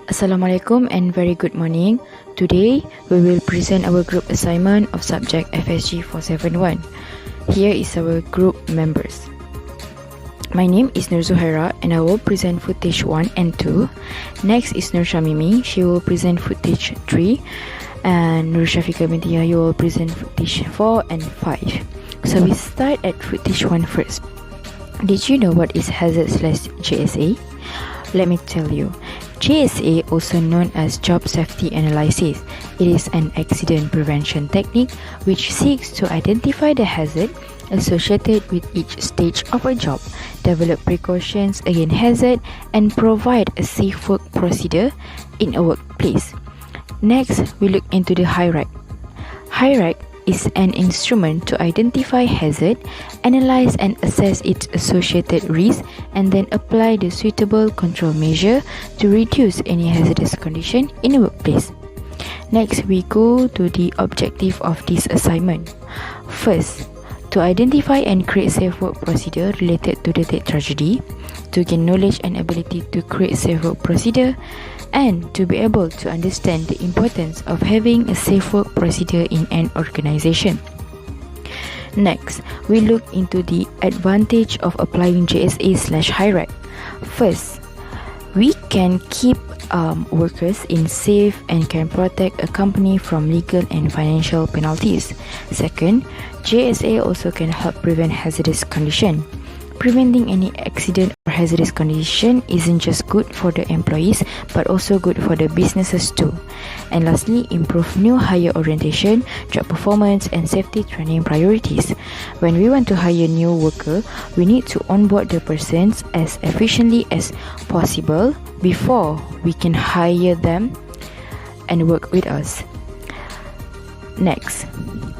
Assalamualaikum and very good morning. Today, we will present our group assignment of subject FSG 471. Here is our group members. My name is Nur Zuhaira and I will present footage 1 and 2. Next is Nur Shamimi, she will present footage 3. And Nur Shafika binti Yahya will present footage 4 and 5. So we start at footage 1 first. Did you know what is hazard/JSA? Let me tell you. JSA, also known as Job Safety Analysis, it is an accident prevention technique which seeks to identify the hazard associated with each stage of a job, develop precautions against hazard, and provide a safe work procedure in a workplace. Next, we look into the HIRAC. HIRAC is an instrument to identify hazard, analyze and assess its associated risk, and then apply the suitable control measure to reduce any hazardous condition in a workplace. Next, we go to the objective of this assignment. First, to identify and create safe work procedure related to the date tragedy, to gain knowledge and ability to create safe work procedure, and to be able to understand the importance of having a safe work procedure in an organization. Next, we look into the advantage of applying JSA/HIRAC. First, we can keep workers in safe and can protect a company from legal and financial penalties. Second, JSA also can help prevent hazardous condition. Preventing any accident or hazardous condition isn't just good for the employees but also good for the businesses too. And lastly, improve new hire orientation, job performance and safety training priorities. When we want to hire new worker, we need to onboard the persons as efficiently as possible before we can hire them and work with us. Next,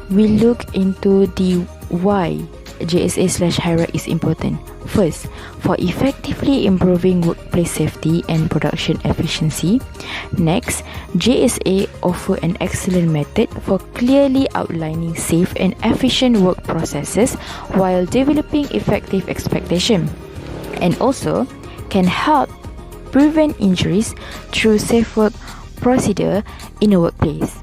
we look into the why JSA/HIRAC is important. First, for effectively improving workplace safety and production efficiency. Next, JSA offer an excellent method for clearly outlining safe and efficient work processes while developing effective expectation, and also can help prevent injuries through safe work procedure in a workplace.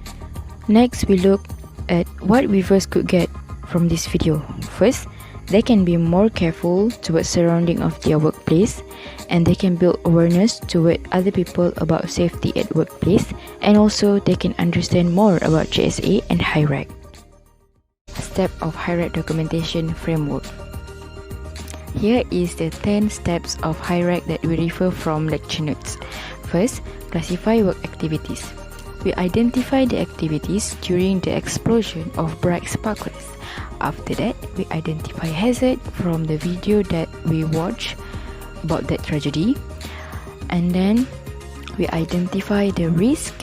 Next, we look at what viewers could get from this video. First, they can be more careful towards surrounding of their workplace, and they can build awareness toward other people about safety at workplace, and also they can understand more about JSA and HIRAC. Step of HIRAC documentation framework. Here is the 10 steps of HIRAC that we refer from lecture notes. First, classify work activities. We identify the activities during the explosion of bright sparklers. After that, we identify hazard from the video that we watch about that tragedy. And then we identify the risk,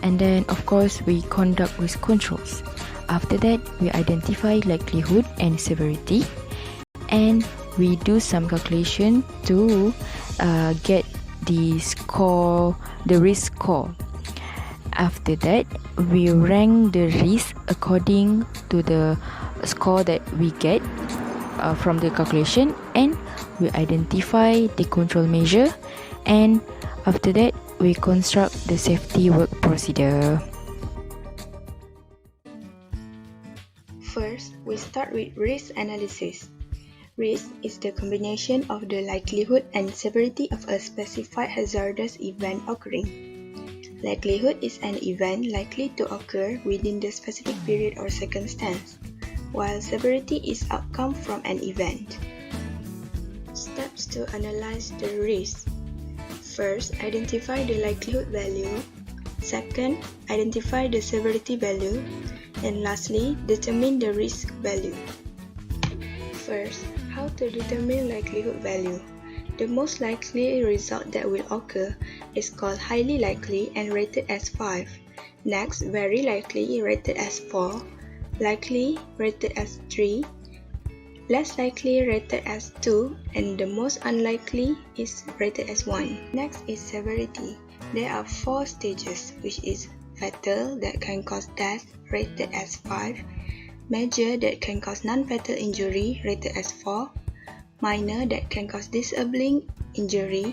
and then of course we conduct risk controls. After that, we identify likelihood and severity, and we do some calculation to get the score, the risk score. After that, we rank the risk according to the score that we get from the calculation, and we identify the control measure, and after that we construct the safety work procedure. First, we start with risk analysis. Risk is the combination of the likelihood and severity of a specified hazardous event occurring. Likelihood is an event likely to occur within the specific period or circumstance, while severity is outcome from an event. Steps to analyze the risk. First, identify the likelihood value. Second, identify the severity value. And lastly, determine the risk value. First, how to determine likelihood value. The most likely result that will occur is called highly likely and rated as 5. Next, very likely rated as 4. Likely rated as 3, less likely rated as 2, and the most unlikely is rated as 1. Next is severity. There are 4 stages, which is fatal that can cause death rated as 5, major that can cause non-fatal injury rated as 4, minor that can cause disabling injury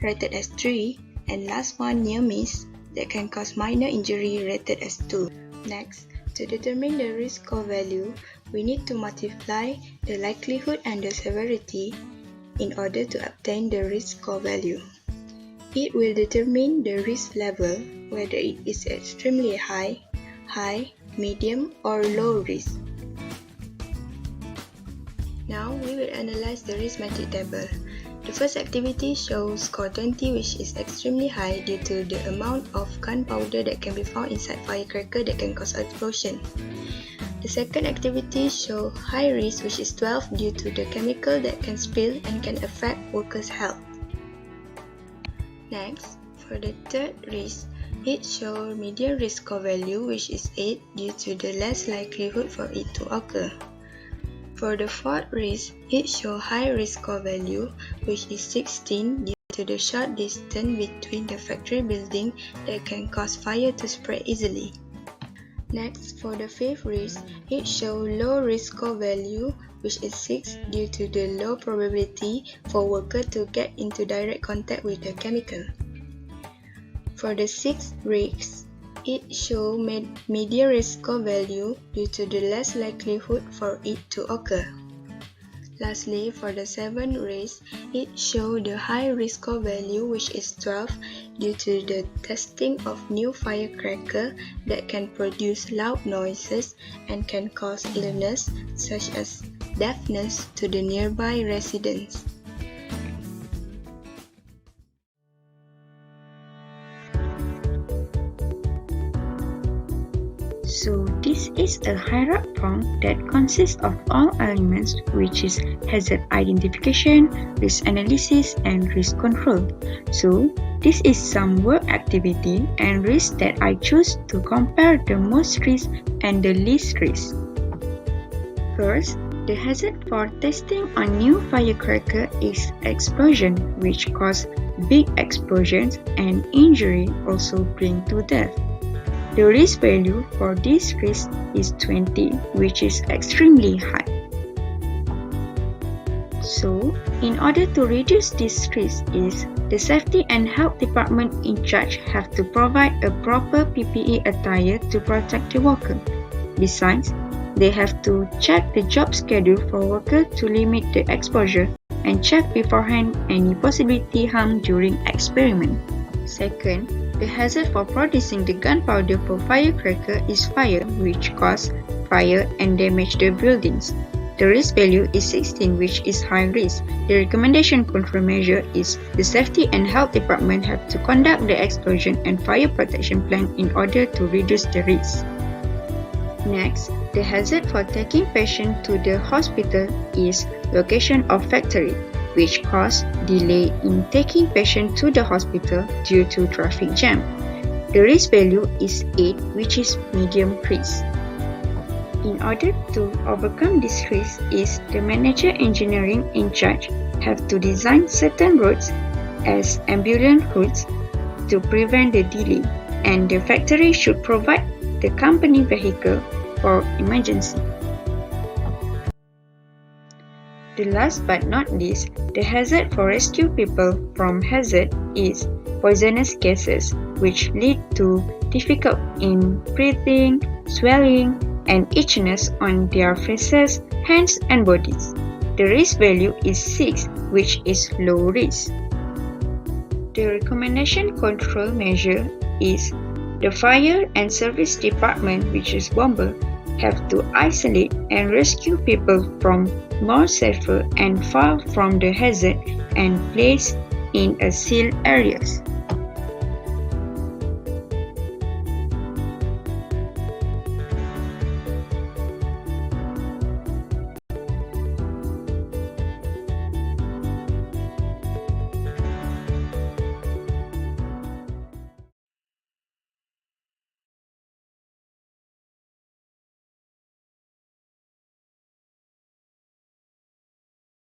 rated as 3, and last one near miss that can cause minor injury rated as 2. Next, to determine the risk score value, we need to multiply the likelihood and the severity in order to obtain the risk score value. It will determine the risk level, whether it is extremely high, medium, or low risk. Now we will analyze the risk metric table. The first activity shows score 20, which is extremely high due to the amount of gunpowder that can be found inside firecracker that can cause explosion. The second activity shows high risk, which is 12 due to the chemical that can spill and can affect workers' health. Next, for the third risk, it shows medium risk score value, which is 8 due to the less likelihood for it to occur. For the fourth risk, it shows high risk score value, which is 16 due to the short distance between the factory building that can cause fire to spread easily. Next, for the fifth risk, it shows low risk score value, which is 6 due to the low probability for worker to get into direct contact with the chemical. For the sixth risk, it shows medium risk score value due to the less likelihood for it to occur. Lastly, for the seventh risk, it shows the high risk score value, which is 12 due to the testing of new firecracker that can produce loud noises and can cause illness such as deafness to the nearby residents. So this is a hierarchy form that consists of all elements, which is hazard identification, risk analysis, and risk control. So this is some work activity and risk that I choose to compare the most risk and the least risk. First, the hazard for testing on new firecracker is explosion, which cause big explosions, and injury also bring to death. The risk value for this risk is 20, which is extremely high. So, in order to reduce this risk is the Safety and Health Department in charge have to provide a proper PPE attire to protect the worker. Besides, they have to check the job schedule for worker to limit the exposure and check beforehand any possibility harm during experiment. Second, the hazard for producing the gunpowder for firecracker is fire, which cause fire and damage the buildings. The risk value is 16, which is high risk. The recommendation control measure is the Safety and Health Department have to conduct the explosion and fire protection plan in order to reduce the risk. Next, the hazard for taking patient to the hospital is location of factory, which cause delay in taking patient to the hospital due to traffic jam. The risk value is 8, which is medium risk. In order to overcome this risk is the manager engineering in charge have to design certain routes as ambulance routes to prevent the delay, and the factory should provide the company vehicle for emergency. The last but not least, the hazard for rescue people from hazard is poisonous gases, which lead to difficulty in breathing, swelling, and itchiness on their faces, hands, and bodies. The risk value is 6, which is low risk. The recommendation control measure is the fire and service department, which is bomber, have to isolate and rescue people from more safer and far from the hazard and place in a sealed areas.